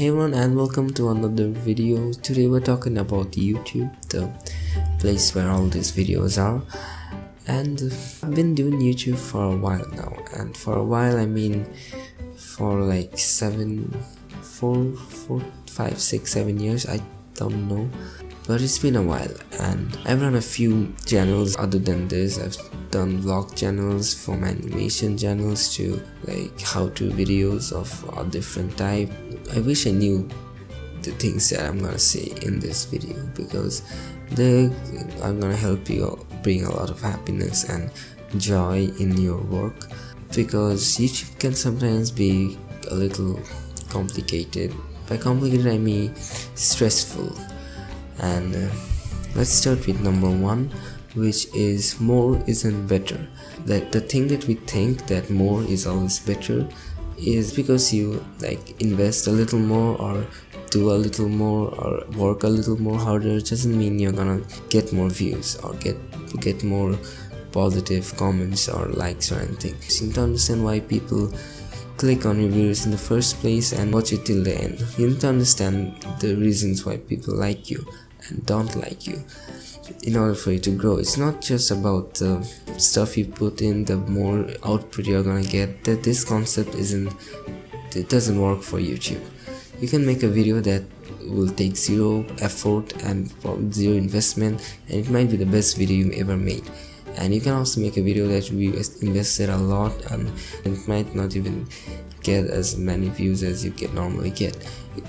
Hey everyone, and welcome to another video. Today we're talking about YouTube, the place where all these videos are. And I've been doing YouTube for a while now, and for a while I mean for like 7 years, I don't know, but it's been a while. And I've run a few channels other than this. I've done vlog channels, from animation channels to like how-to videos of a different type. I wish I knew the things that I'm gonna say in this video, because I'm gonna help you bring a lot of happiness and joy in your work, because YouTube can sometimes be a little complicated. By complicated I mean stressful. And let's start with number one, which is more isn't better. That the thing that we think that more is always better is because you like invest a little more or do a little more or work a little more harder. It doesn't mean you're gonna get more views or get more positive comments or likes or anything. You need to understand why people click on your videos in the first place and watch it till the end. You need to understand the reasons why people like you and don't like you in order for you to grow. It's not just about the stuff you put in, the more output you're gonna get. That this concept doesn't work for YouTube. You can make a video that will take zero effort and zero investment, and it might be the best video you ever made. And you can also make a video that we invested a lot and it might not even get as many views as you normally get.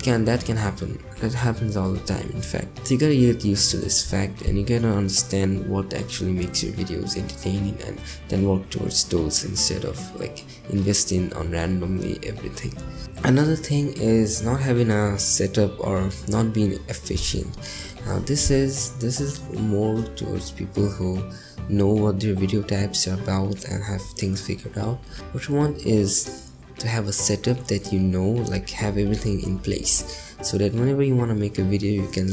That can happen. That happens all the time, in fact. So you gotta get used to this fact, and you gotta understand what actually makes your videos entertaining, and then work towards those instead of like investing on randomly everything. Another thing is not having a setup or not being efficient. Now this is more towards people who know what their video types are about and have things figured out. What you want is to have a setup that like have everything in place, so that whenever you want to make a video, you can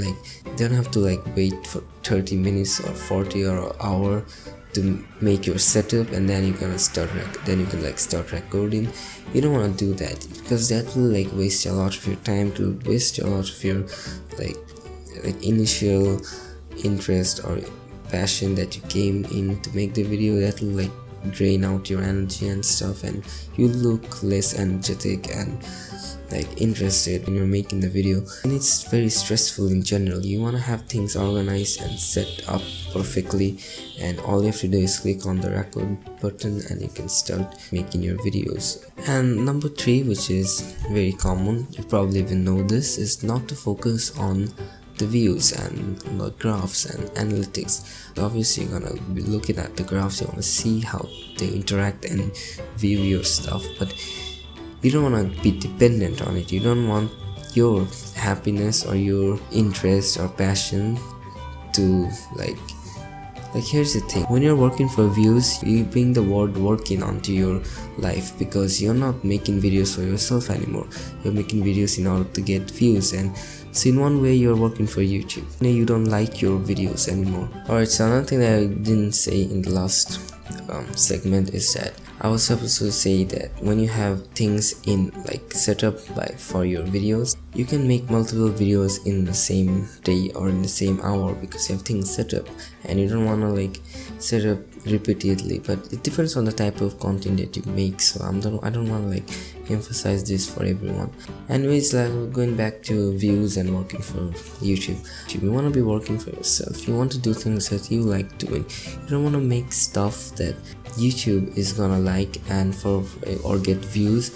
don't have to wait for 30 minutes or 40 or an hour to make your setup, and then you can start recording. You don't want to do that, because that will waste a lot of your time, to waste a lot of your initial interest or passion that you came in to make the video. That will drain out your energy and stuff, and you look less energetic and interested when you're making the video, and it's very stressful in general. You want to have things organized and set up perfectly, and all you have to do is click on the record button and you can start making your videos. And number three, which is very common, you probably even know this, is not to focus on the views and the graphs and analytics. Obviously you're gonna be looking at the graphs, you want to see how they interact and view your stuff, but you don't want to be dependent on it. You don't want your happiness or your interest or passion to here's the thing. When you're working for views, you bring the word working onto your life, because you're not making videos for yourself anymore. You're making videos in order to get views, and so in one way you're working for YouTube. You don't like your videos anymore. Alright, so another thing that I didn't say in the last segment is that I was supposed to say that when you have things in set up for your videos, you can make multiple videos in the same day or in the same hour, because you have things set up and you don't want to set up repeatedly. But it depends on the type of content that you make, so I don't want to emphasize this for everyone. Anyways, going back to views and working for YouTube, you want to be working for yourself. You want to do things that you like doing. You don't want to make stuff that YouTube is gonna and or get views,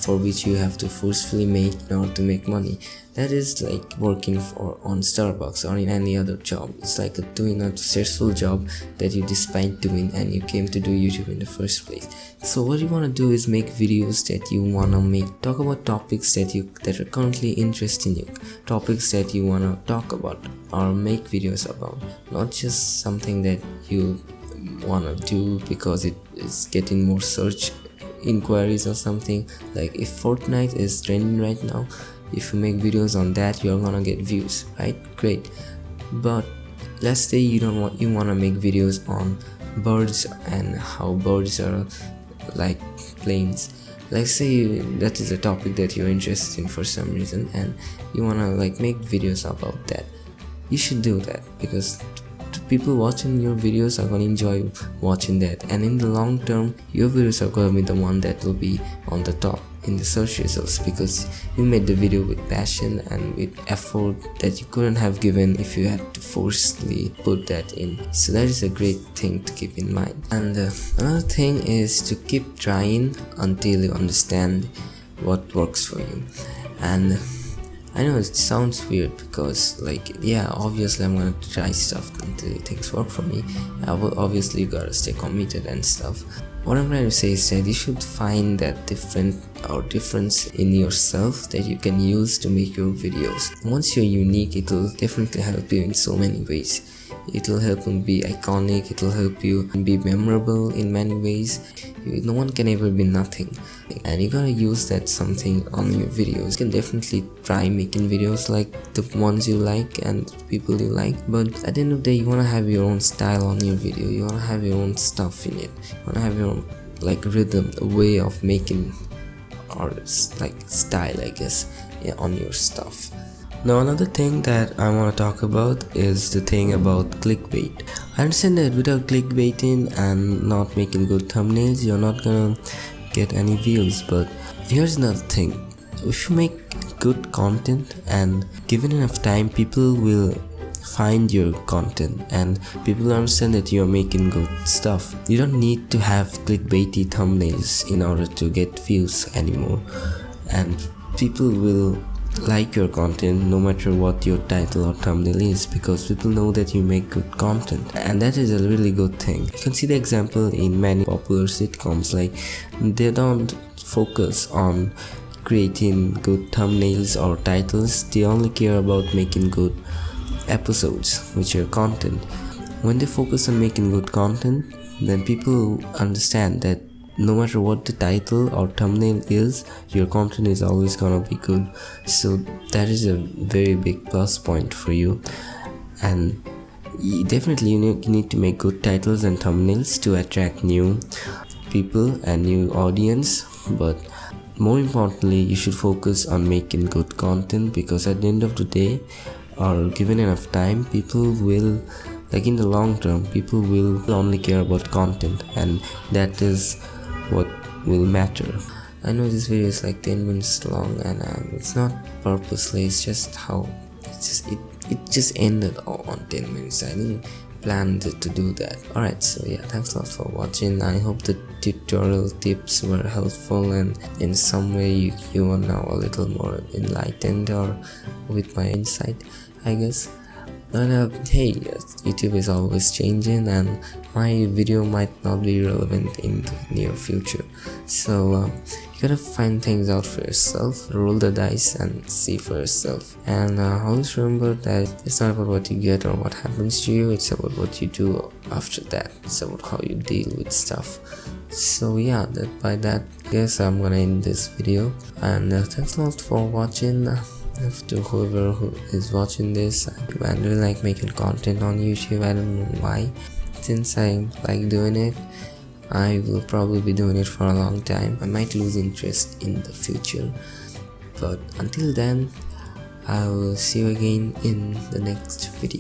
for which you have to forcefully make in order to make money. That is working on Starbucks or in any other job. It's doing a stressful job that you despite doing, and you came to do YouTube in the first place. So what you want to do is make videos that you want to make. Talk about topics that are currently interesting you, topics that you want to talk about or make videos about, not just something that you want to do because it is getting more search inquiries or something. If Fortnite is trending right now, if you make videos on that, you're gonna get views, right? Great. But let's say you want to make videos on birds and how birds are like planes, Like say that is a topic that you're interested in for some reason and you wanna like make videos about that, you should do that, because people watching your videos are gonna enjoy watching that, and in the long term your videos are gonna be the one that will be on the top in the search results, because you made the video with passion and with effort that you couldn't have given if you had to forcefully put that in. So that is a great thing to keep in mind. And another thing is to keep trying until you understand what works for you. And I know it sounds weird because like, yeah, obviously I'm gonna try stuff until things work for me. Obviously you gotta stay committed and stuff. What I'm trying to say is that you should find that difference in yourself that you can use to make your videos. Once you're unique, it will definitely help you in so many ways. It will help you be iconic, it will help you be memorable in many ways. No one can ever be nothing, and you gotta use that something on your videos. You can definitely try making videos like the ones you like and people you like, but at the end of the day you wanna have your own style on your video. You wanna have your own stuff in it. You wanna have your own like rhythm, a way of making, or like style, I guess, yeah, on your stuff. Now another thing that I want to talk about is the thing about clickbait. I understand that without clickbaiting and not making good thumbnails, you're not gonna get any views, but here's another thing. If you make good content and given enough time, people will find your content and people understand that you're making good stuff. You don't need to have clickbaity thumbnails in order to get views anymore, and people will like your content no matter what your title or thumbnail is, because people know that you make good content, and that is a really good thing. You can see the example in many popular sitcoms. Like, they don't focus on creating good thumbnails or titles, they only care about making good episodes, which are content. When they focus on making good content, then people understand that no matter what the title or thumbnail is, your content is always gonna be good. So that is a very big plus point for you. And definitely you need to make good titles and thumbnails to attract new people and new audience, but more importantly you should focus on making good content, because at the end of the day, or given enough time, people will, like in the long term, people will only care about content, and that is what will matter. I know this video is like 10 minutes long, and it's not purposely, it's just how it just ended on 10 minutes. I didn't plan to do that. Alright, so yeah, thanks a lot for watching. I hope the tutorial tips were helpful and in some way you are now a little more enlightened or with my insight, I guess. But hey, YouTube is always changing and my video might not be relevant in the near future, so you gotta find things out for yourself, roll the dice and see for yourself. And always remember that it's not about what you get or what happens to you, it's about what you do after that. It's about how you deal with stuff. So yeah, by that I guess I'm gonna end this video, and thanks a lot for watching. To whoever who is watching this, I really like making content on YouTube. I don't know why. Since I like doing it, I will probably be doing it for a long time. I might lose interest in the future, but until then, I will see you again in the next video.